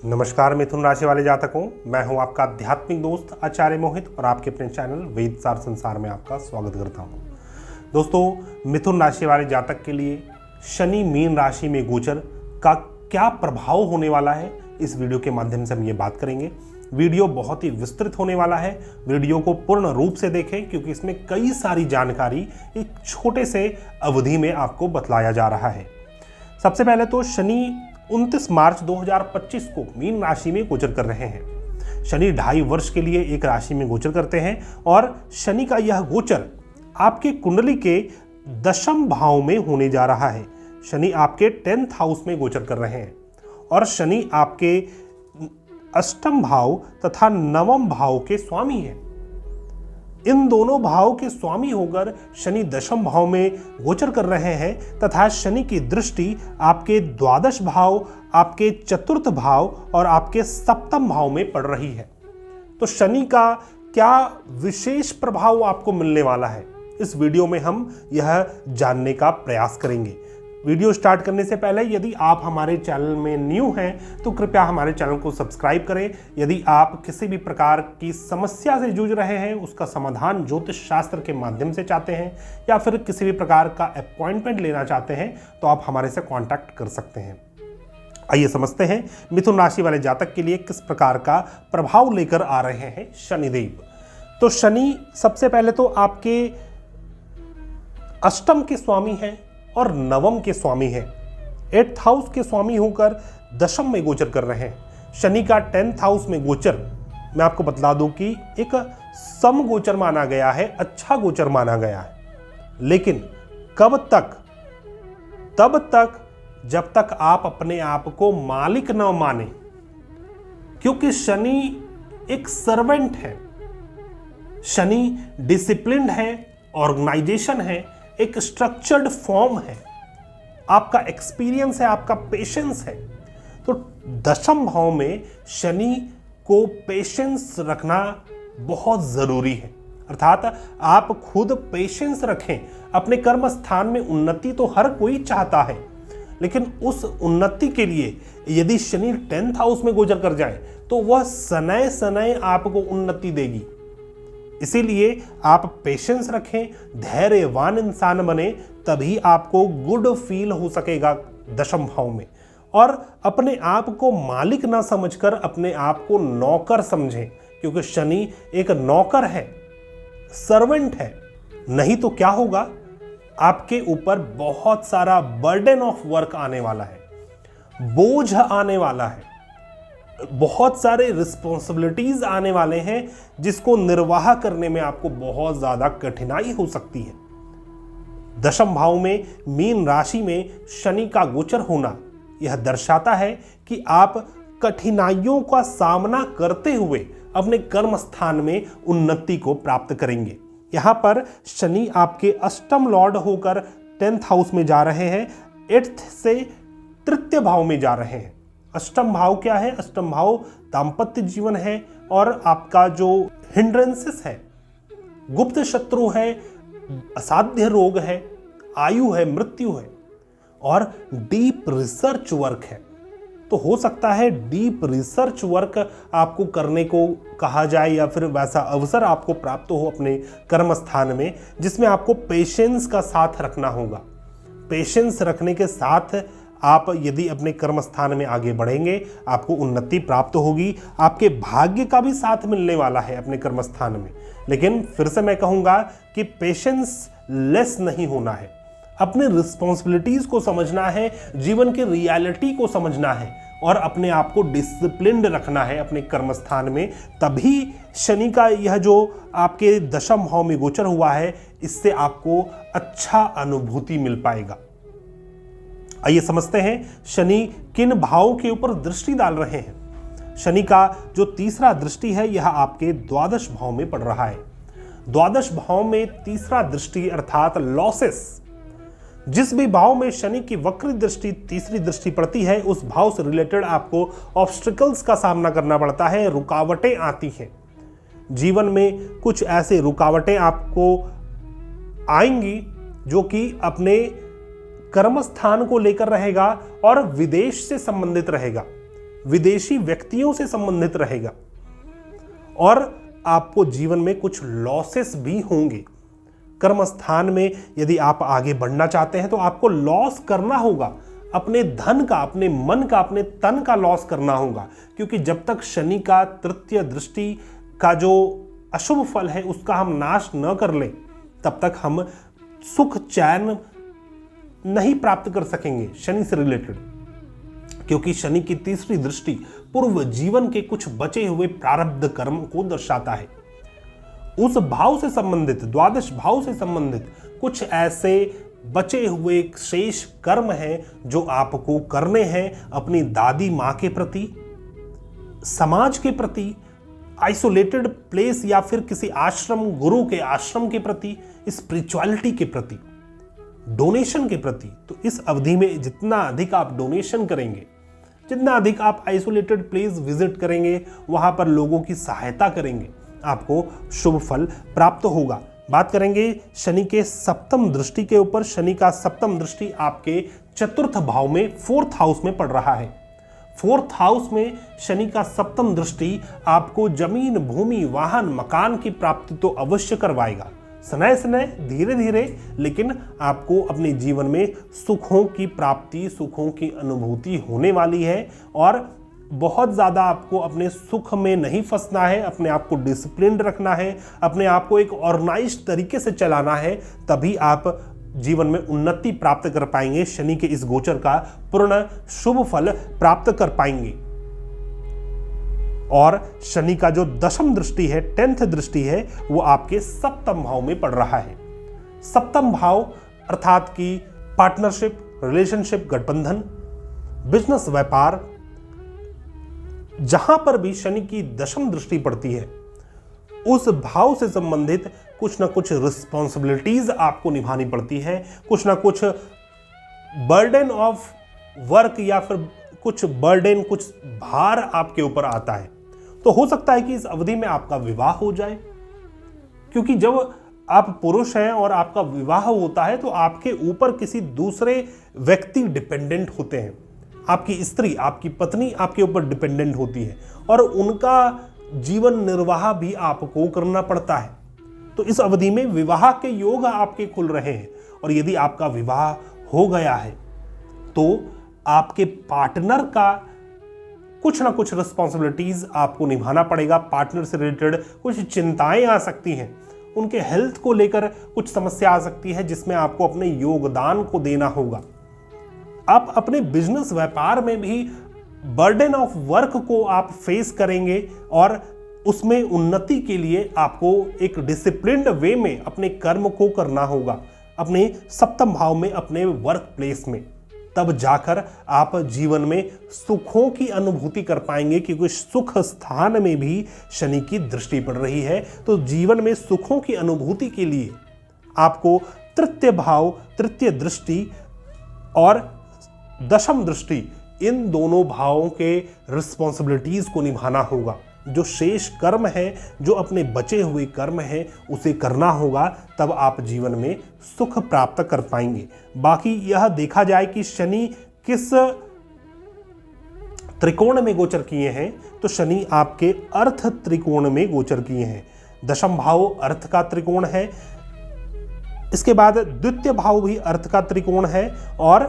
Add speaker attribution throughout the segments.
Speaker 1: नमस्कार मिथुन राशि वाले जातकों, मैं हूं आपका आध्यात्मिक दोस्त आचार्य मोहित और आपके अपने चैनल वेद सार संसार में आपका स्वागत करता हूं। दोस्तों, मिथुन राशि वाले जातक के लिए शनि मीन राशि में गोचर का क्या प्रभाव होने वाला है, इस वीडियो के माध्यम से हम ये बात करेंगे। वीडियो बहुत ही विस्तृत होने वाला है, वीडियो को पूर्ण रूप से देखें क्योंकि इसमें कई सारी जानकारी एक छोटे से अवधि में आपको बतलाया जा रहा है। सबसे पहले तो शनि 29 मार्च 2025 को मीन राशि में गोचर कर रहे हैं। शनि 2.5 वर्ष के लिए एक राशि में गोचर करते हैं और शनि का यह गोचर आपके कुंडली के 10वें भाव में होने जा रहा है। शनि आपके 10th हाउस में गोचर कर रहे हैं और शनि आपके 8वें भाव तथा 9वें भाव के स्वामी हैं। इन दोनों भाव के स्वामी होकर शनि 10वें भाव में गोचर कर रहे हैं तथा शनि की दृष्टि आपके 12 भाव, आपके 4th भाव और आपके 7वें भाव में पड़ रही है। तो शनि का क्या विशेष प्रभाव आपको मिलने वाला है, इस वीडियो में हम यह जानने का प्रयास करेंगे। वीडियो स्टार्ट करने से पहले यदि आप हमारे चैनल में न्यू हैं तो कृपया हमारे चैनल को सब्सक्राइब करें। यदि आप किसी भी प्रकार की समस्या से जूझ रहे हैं, उसका समाधान ज्योतिष शास्त्र के माध्यम से चाहते हैं या फिर किसी भी प्रकार का अपॉइंटमेंट लेना चाहते हैं तो आप हमारे से कांटेक्ट कर सकते हैं। आइए समझते हैं मिथुन राशि वाले जातक के लिए किस प्रकार का प्रभाव लेकर आ रहे हैं शनिदेव। तो शनि सबसे पहले तो आपके 8वें के स्वामी हैं और 9वें के स्वामी हैं। 8th हाउस के स्वामी होकर 10वें में गोचर कर रहे हैं। शनि का 10th हाउस में गोचर मैं आपको बतला दूं कि एक सम गोचर माना गया है, अच्छा गोचर माना गया है। लेकिन कब तक? तब तक जब तक आप अपने आप को मालिक न माने, क्योंकि शनि एक सर्वेंट है। शनि डिसिप्लिन्ड है, ऑर्गेनाइजेशन है, एक स्ट्रक्चर्ड फॉर्म है, आपका एक्सपीरियंस है, आपका पेशेंस है। तो 10वें भाव में शनि को पेशेंस रखना बहुत जरूरी है। अर्थात आप खुद पेशेंस रखें। अपने कर्म स्थान में उन्नति तो हर कोई चाहता है, लेकिन उस उन्नति के लिए यदि शनि 10th हाउस में गोचर कर जाए तो वह सनय सनय आपको उन्नति देगी। इसीलिए आप पेशेंस रखें, धैर्यवान इंसान बने, तभी आपको गुड फील हो सकेगा 10वें भाव में। और अपने आप को मालिक ना समझकर अपने आप को नौकर समझें, क्योंकि शनि एक नौकर है, सर्वेंट है। नहीं तो क्या होगा, आपके ऊपर बहुत सारा बर्डन ऑफ वर्क आने वाला है, बोझ आने वाला है, बहुत सारे रिस्पॉन्सिबिलिटीज आने वाले हैं जिसको निर्वाह करने में आपको बहुत ज्यादा कठिनाई हो सकती है। 10वें भाव में मीन राशि में शनि का गोचर होना यह दर्शाता है कि आप कठिनाइयों का सामना करते हुए अपने कर्म स्थान में उन्नति को प्राप्त करेंगे। यहां पर शनि आपके 8वें लॉर्ड होकर 10th हाउस में जा रहे हैं, 8th से 3य भाव में जा रहे हैं। 8वां भाव क्या है? 8वां भाव दाम्पत्य जीवन है और आपका जो हिंड्रेंसेस है, गुप्त शत्रु है, असाध्य रोग है, आयु है, मृत्यु है और डीप रिसर्च वर्क है। तो हो सकता है डीप रिसर्च वर्क आपको करने को कहा जाए या फिर वैसा अवसर आपको प्राप्त हो अपने कर्म स्थान में, जिसमें आपको पेशेंस का साथ रखना होगा। पेशेंस रखने के साथ आप यदि अपने कर्म स्थान में आगे बढ़ेंगे, आपको उन्नति प्राप्त होगी। आपके भाग्य का भी साथ मिलने वाला है अपने कर्म स्थान में। लेकिन फिर से मैं कहूँगा कि पेशेंस लेस नहीं होना है, अपने रिस्पॉन्सिबिलिटीज को समझना है, जीवन की रियलिटी को समझना है और अपने आप को डिसिप्लिन्ड रखना है अपने कर्म स्थान में। तभी शनि का यह जो आपके 10वें भाव में गोचर हुआ है, इससे आपको अच्छा अनुभूति मिल पाएगा। आइए समझते हैं शनि किन भावों के ऊपर दृष्टि डाल रहे हैं। शनि का जो तीसरा दृष्टि है यह आपके 12 भाव में पड़ रहा है। 12 भाव में तीसरा दृष्टि अर्थात लॉसेस, जिस भी भाव में शनि की वक्र दृष्टि तीसरी दृष्टि पड़ती है उस भाव से रिलेटेड आपको ऑब्स्टिकल्स का सामना करना पड़ता है, रुकावटें आती हैं। जीवन में कुछ ऐसे रुकावटें आपको आएंगी जो कि अपने कर्म स्थान को लेकर रहेगा और विदेश से संबंधित रहेगा। विदेशी व्यक्तियों से संबंधित रहेगा और आपको जीवन में कुछ लॉसेस भी होंगे। कर्म स्थान में यदि आप आगे बढ़ना चाहते हैं तो आपको लॉस करना होगा, अपने धन का, अपने मन का, अपने तन का लॉस करना होगा, क्योंकि जब तक शनि का तृतीय दृष्टि का जो अशुभ फल है उसका हम नाश न कर लें तब तक हम सुख चैन नहीं प्राप्त कर सकेंगे शनि से रिलेटेड, क्योंकि शनि की तीसरी दृष्टि पूर्व जीवन के कुछ बचे हुए प्रारब्ध कर्म को दर्शाता है। उस भाव से संबंधित, द्वादश भाव से संबंधित कुछ ऐसे बचे हुए शेष कर्म हैं जो आपको करने हैं अपनी दादी माँ के प्रति, समाज के प्रति, आइसोलेटेड प्लेस या फिर किसी आश्रम, गुरु के आश्रम के प्रति, स्पिरिचुअलिटी के प्रति, डोनेशन के प्रति। तो इस अवधि में जितना अधिक आप डोनेशन करेंगे, जितना अधिक आप आइसोलेटेड प्लेस विजिट करेंगे, वहां पर लोगों की सहायता करेंगे, आपको शुभ फल प्राप्त होगा। बात करेंगे शनि के सप्तम दृष्टि के ऊपर। शनि का सप्तम दृष्टि आपके चतुर्थ भाव में, फोर्थ हाउस में पड़ रहा है। फोर्थ हाउस में शनि का सप्तम दृष्टि आपको जमीन, भूमि, वाहन, मकान की प्राप्ति तो अवश्य करवाएगा, सनय सनय, धीरे धीरे, लेकिन आपको अपने जीवन में सुखों की प्राप्ति, सुखों की अनुभूति होने वाली है। और बहुत ज़्यादा आपको अपने सुख में नहीं फंसना है, अपने आप को डिसिप्लिन रखना है, अपने आप को एक ऑर्गेनाइज्ड तरीके से चलाना है, तभी आप जीवन में उन्नति प्राप्त कर पाएंगे। शनि के इस गोचर का पूर्ण शुभ फल प्राप्त कर पाएंगे। और शनि का जो दशम दृष्टि है, 10th दृष्टि है, वो आपके सप्तम भाव में पड़ रहा है। सप्तम भाव अर्थात कि पार्टनरशिप, रिलेशनशिप, गठबंधन, बिजनेस, व्यापार, जहां पर भी शनि की दशम दृष्टि पड़ती है उस भाव से संबंधित कुछ ना कुछ रिस्पॉन्सिबिलिटीज आपको निभानी पड़ती है, कुछ ना कुछ बर्डन ऑफ वर्क या फिर कुछ बर्डन, कुछ भार आपके ऊपर आता है। तो हो सकता है कि इस अवधि में आपका विवाह हो जाए, क्योंकि जब आप पुरुष हैं और आपका विवाह होता है तो आपके ऊपर किसी दूसरे व्यक्ति डिपेंडेंट होते हैं। आपकी स्त्री, आपकी पत्नी आपके ऊपर डिपेंडेंट होती है और उनका जीवन निर्वाह भी आपको करना पड़ता है। तो इस अवधि में विवाह के योग आपके खुल रहे हैं, और यदि आपका विवाह हो गया है तो आपके पार्टनर का कुछ ना कुछ रिस्पॉन्सिबिलिटीज आपको निभाना पड़ेगा। पार्टनर से रिलेटेड कुछ चिंताएं आ सकती हैं, उनके हेल्थ को लेकर कुछ समस्या आ सकती है जिसमें आपको अपने योगदान को देना होगा। आप अपने बिजनेस, व्यापार में भी बर्डन ऑफ वर्क को आप फेस करेंगे और उसमें उन्नति के लिए आपको एक डिसिप्लिन्ड वे में अपने कर्म को करना होगा, अपने सप्तम भाव में, अपने वर्क प्लेस में। तब जाकर आप जीवन में सुखों की अनुभूति कर पाएंगे, क्योंकि सुख स्थान में भी शनि की दृष्टि पड़ रही है। तो जीवन में सुखों की अनुभूति के लिए आपको तृतीय भाव, तृतीय दृष्टि और दशम दृष्टि, इन दोनों भावों के रिस्पॉन्सिबिलिटीज को निभाना होगा। जो शेष कर्म है, जो अपने बचे हुए कर्म हैं, उसे करना होगा, तब आप जीवन में सुख प्राप्त कर पाएंगे। बाकी यह देखा जाए कि शनि किस त्रिकोण में गोचर किए हैं, तो शनि आपके अर्थ त्रिकोण में गोचर किए हैं। दशम भाव अर्थ का त्रिकोण है, इसके बाद द्वितीय भाव भी अर्थ का त्रिकोण है और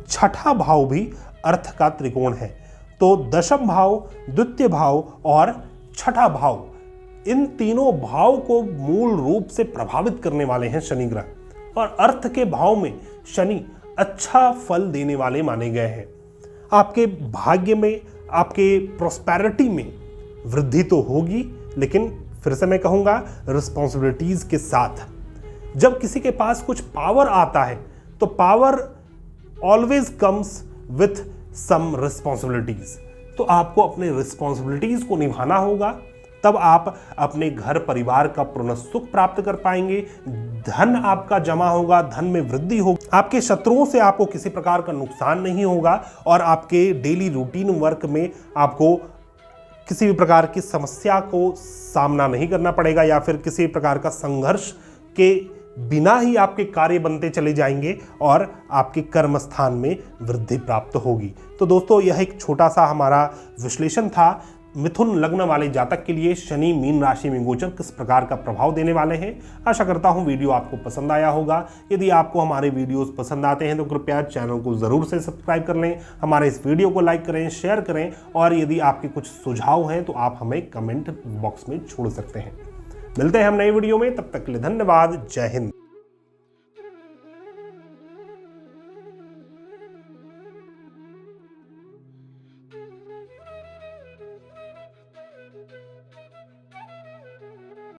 Speaker 1: छठा भाव भी अर्थ का त्रिकोण है। तो दशम भाव, द्वितीय भाव और छठा भाव, इन तीनों भाव को मूल रूप से प्रभावित करने वाले हैं शनि ग्रह। और अर्थ के भाव में शनि अच्छा फल देने वाले माने गए हैं। आपके भाग्य में, आपके प्रॉस्पेरिटी में वृद्धि तो होगी, लेकिन फिर से मैं कहूँगा रिस्पॉन्सिबिलिटीज के साथ। जब किसी के पास कुछ पावर आता है तो power always comes with some responsibilities. तो आपको अपने रिस्पॉन्सिबिलिटीज को निभाना होगा, तब आप अपने घर परिवार का पूर्ण सुख प्राप्त कर पाएंगे। धन आपका जमा होगा, धन में वृद्धि होगी, आपके शत्रुओं से आपको किसी प्रकार का नुकसान नहीं होगा और आपके डेली रूटीन वर्क में आपको किसी भी प्रकार की समस्या को सामना नहीं करना पड़ेगा या फिर किसी प्रकार का संघर्ष के बिना ही आपके कार्य बनते चले जाएंगे और आपके कर्म स्थान में वृद्धि प्राप्त होगी। तो दोस्तों, यह एक छोटा सा हमारा विश्लेषण था मिथुन लग्न वाले जातक के लिए शनि मीन राशि में गोचर किस प्रकार का प्रभाव देने वाले हैं। आशा करता हूं वीडियो आपको पसंद आया होगा। यदि आपको हमारे वीडियोस पसंद आते हैं तो कृपया चैनल को ज़रूर से सब्सक्राइब कर लें, हमारे इस वीडियो को लाइक करें, शेयर करें और यदि आपके कुछ सुझाव हैं तो आप हमें कमेंट बॉक्स में छोड़ सकते हैं। मिलते हैं हम नई वीडियो में, तब तक के लिए धन्यवाद। जय हिंद।